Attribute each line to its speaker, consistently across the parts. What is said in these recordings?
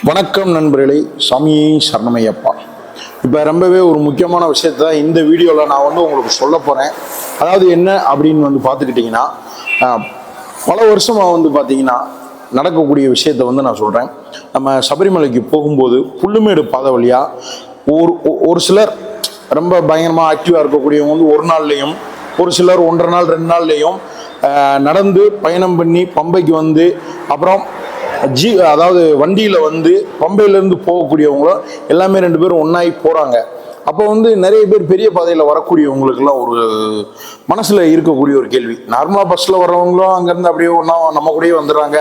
Speaker 1: வணக்கம் நண்பர்களே, சாமியை சரணமையப்பா. இப்போ ரொம்பவே ஒரு முக்கியமான விஷயத்த இந்த வீடியோவில் நான் உங்களுக்கு சொல்ல போகிறேன். அதாவது என்ன அப்படின்னு பார்த்துக்கிட்டிங்கன்னா, பல வருஷமாக பார்த்தீங்கன்னா நடக்கக்கூடிய விஷயத்த நான் சொல்கிறேன். நம்ம சபரிமலைக்கு போகும்போது புல்லுமேடு பாதை வழியாக ஒரு சிலர் ரொம்ப பயங்கரமாக ஆக்டிவாக இருக்கக்கூடியவங்க ஒரு நாள்லேயும், ஒரு சிலர் 1.5 நாள் 2 நாள்லேயும் நடந்து பயணம் பண்ணி பம்பைக்கு அப்புறம் அதாவது வண்டியில் பம்பையிலேருந்து போகக்கூடியவங்களும் எல்லாமே 2 பேரும் ஒன்றாகி போகிறாங்க. அப்போ நிறைய பேர் பெரிய பாதையில் வரக்கூடியவங்களுக்கெல்லாம் ஒரு மனசில் இருக்கக்கூடிய ஒரு கேள்வி, நார்மலாக பஸ்ஸில் வர்றவங்களும் அங்கேருந்து அப்படியே ஒன்றா நம்ம கூடயே வந்துடுறாங்க,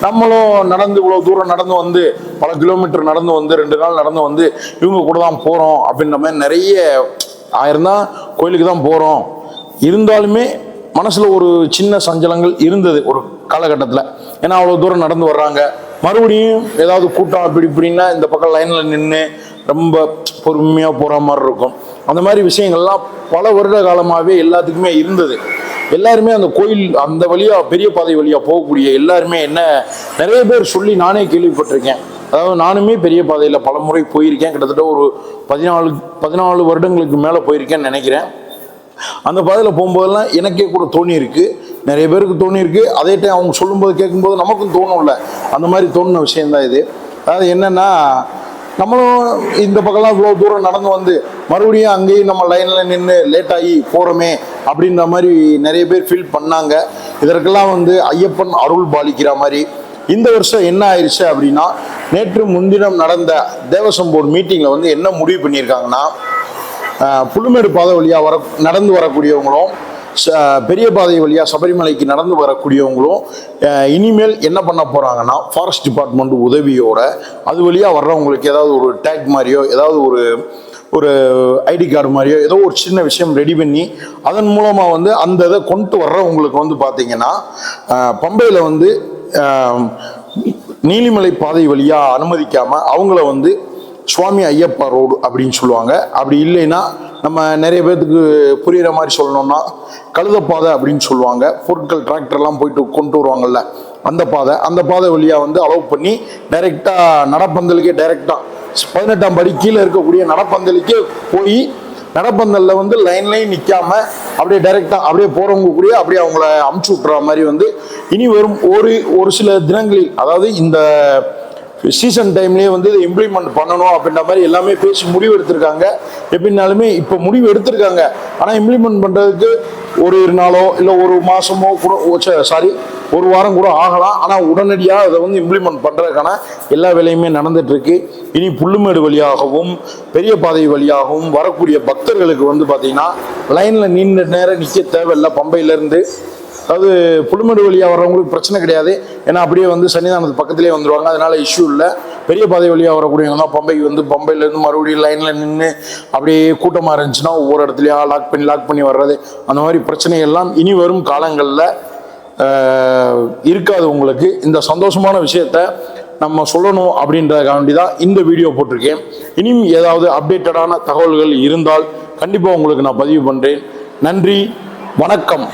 Speaker 1: நம்மளும் நடந்து இவ்வளோ தூரம் நடந்து பல கிலோமீட்டர் நடந்து 2 நாள் நடந்து இவங்க கூட தான் போகிறோம் அப்படின்ற மாதிரி நிறைய ஆயிரம் கோயிலுக்கு தான் போகிறோம். இருந்தாலுமே மனசில் ஒரு சின்ன சஞ்சலங்கள் இருந்தது ஒரு காலகட்டத்தில். ஏன்னா அவ்வளோ தூரம் நடந்து வர்றாங்க, மறுபடியும் ஏதாவது கூட்டம் அப்படி இப்படின்னா இந்த பக்கம் லைனில் நின்று ரொம்ப பொறுமையாக போகிற மாதிரி இருக்கும். அந்த மாதிரி விஷயங்கள்லாம் பல வருட காலமாகவே எல்லாத்துக்குமே இருந்தது. எல்லாருமே அந்த கோயில் அந்த வழியாக பெரிய பாதை வழியாக போகக்கூடிய எல்லாருமே நிறைய பேர் சொல்லி நானே கேள்விப்பட்டிருக்கேன். அதாவது நானுமே பெரிய பாதையில் பல முறை போயிருக்கேன். கிட்டத்தட்ட ஒரு 14 வருடங்களுக்கு மேலே போயிருக்கேன்னு நினைக்கிறேன். அந்த பாதையில் போகும்போதெல்லாம் எனக்கே கூட தோணி இருக்கு, நிறைய பேருக்கு தோணி இருக்கு. அதே டைம் அவங்க சொல்லும்போது கேட்கும்போது நமக்கும் தோணும்ல, அந்த மாதிரி தோணுன விஷயம்தான் இது. அதாவது என்னன்னா, நம்மளும் இந்த பக்கம்லாம் இவ்வளோ தூரம் நடந்து மறுபடியும் அங்கேயும் நம்ம லைனில் நின்று லேட் ஆகி போகிறோமே அப்படின்ற மாதிரி நிறைய பேர் ஃபீல் பண்ணாங்க. இதற்கெல்லாம் ஐயப்பன் அருள் பாலிக்கிற மாதிரி இந்த வருஷம் என்ன ஆயிடுச்சு அப்படின்னா, நேற்று முன்தினம் நடந்த தேவசம் போர்டு மீட்டிங்கில் என்ன முடிவு பண்ணியிருக்காங்கன்னா, புல்லுமேடு பாதை வழியாக நடந்து வரக்கூடியவங்களும் பெரிய பாதை வழியாக சபரிமலைக்கு நடந்து வரக்கூடியவங்களும் இனிமேல் என்ன பண்ண போகிறாங்கன்னா, ஃபாரஸ்ட் டிபார்ட்மெண்ட் உதவியோட அது வழியாக வர்றவங்களுக்கு ஏதாவது ஒரு டேக் மாதிரியோ ஏதாவது ஒரு ஐடி கார்டு மாதிரியோ ஏதோ ஒரு சின்ன விஷயம் ரெடி பண்ணி அதன் மூலமாக அந்த இதை கொண்டு வர்றவங்களுக்கு பார்த்தீங்கன்னா, பம்பையில் நீலிமலை பாதை வழியாக அனுமதிக்காமல் அவங்கள சுவாமி ஐயப்பா ரோடு அப்படின்னு சொல்லுவாங்க. அப்படி இல்லைன்னா நம்ம நிறைய பேர்த்துக்கு புரிகிற மாதிரி சொல்லணும்னா கழுதப்பாதை அப்படின்னு சொல்லுவாங்க. பொருட்கள் டிராக்டர்லாம் போயிட்டு கொண்டு வருவாங்கல்ல, அந்த பாதை வழியாக அலோவ் பண்ணி டைரெக்டாக நடப்பந்தலுக்கே டைரெக்டாக 18ஆம் படி கீழே இருக்கக்கூடிய நடப்பந்தலுக்கே போய் நடப்பந்தலில் லைன்லையும் நிற்காம அப்படியே டைரெக்டாக அப்படியே போகிறவங்க கூட அப்படியே அவங்கள அமுச்சு விட்டுற மாதிரி இனி வரும் ஒரு சில தினங்களில், அதாவது இந்த சீசன் டைம்லேயே இதை இம்ப்ளிமெண்ட் பண்ணணும் அப்படின்ற மாதிரி எல்லாமே பேசி முடிவு எடுத்திருக்காங்க. எப்படின்னாலுமே இப்போ முடிவு எடுத்திருக்காங்க, ஆனால் இம்ப்ளிமெண்ட் பண்ணுறதுக்கு ஒரு நாளோ இல்லை ஒரு மாதமோ கூட ஒரு வாரம் கூட ஆகலாம். ஆனால் உடனடியாக அதை இம்ப்ளிமெண்ட் பண்ணுறதுக்கான எல்லா வேலையுமே நடந்துகிட்ருக்கு. இனி புல்லுமேடு வழியாகவும் பெரிய பாதை வழியாகவும் வரக்கூடிய பக்தர்களுக்கு பார்த்தீங்கன்னா லைனில் நீண்ட நேரம் நிற்க தேவையில்லை. பம்பையிலேருந்து அதாவது புல்லுமேடு வழியாக வர்றவங்களுக்கு பிரச்சனை கிடையாது, ஏன்னா அப்படியே சன்னிதானத்து பக்கத்துலேயே வந்துடுவாங்க, அதனால இஷ்யூ இல்லை. பெரிய பாதை வழியாக வரக்கூடியவங்க பம்பைக்கு பம்பையிலேருந்து மறுபடியும் லைனில் நின்று அப்படியே கூட்டமாக இருந்துச்சுன்னா ஒவ்வொரு இடத்துலையா லாக் பண்ணி வர்றது, அந்த மாதிரி பிரச்சனைகள்லாம் இனி வரும் காலங்களில் இருக்காது. உங்களுக்கு இந்த சந்தோஷமான விஷயத்த நம்ம சொல்லணும் அப்படின்றதுக்காண்டி தான் இந்த வீடியோ போட்டிருக்கேன். இனியும் ஏதாவது அப்டேட்டடான தகவல்கள் இருந்தால் கண்டிப்பாக உங்களுக்கு நான் பதிவு பண்ணுறேன். நன்றி, வணக்கம்.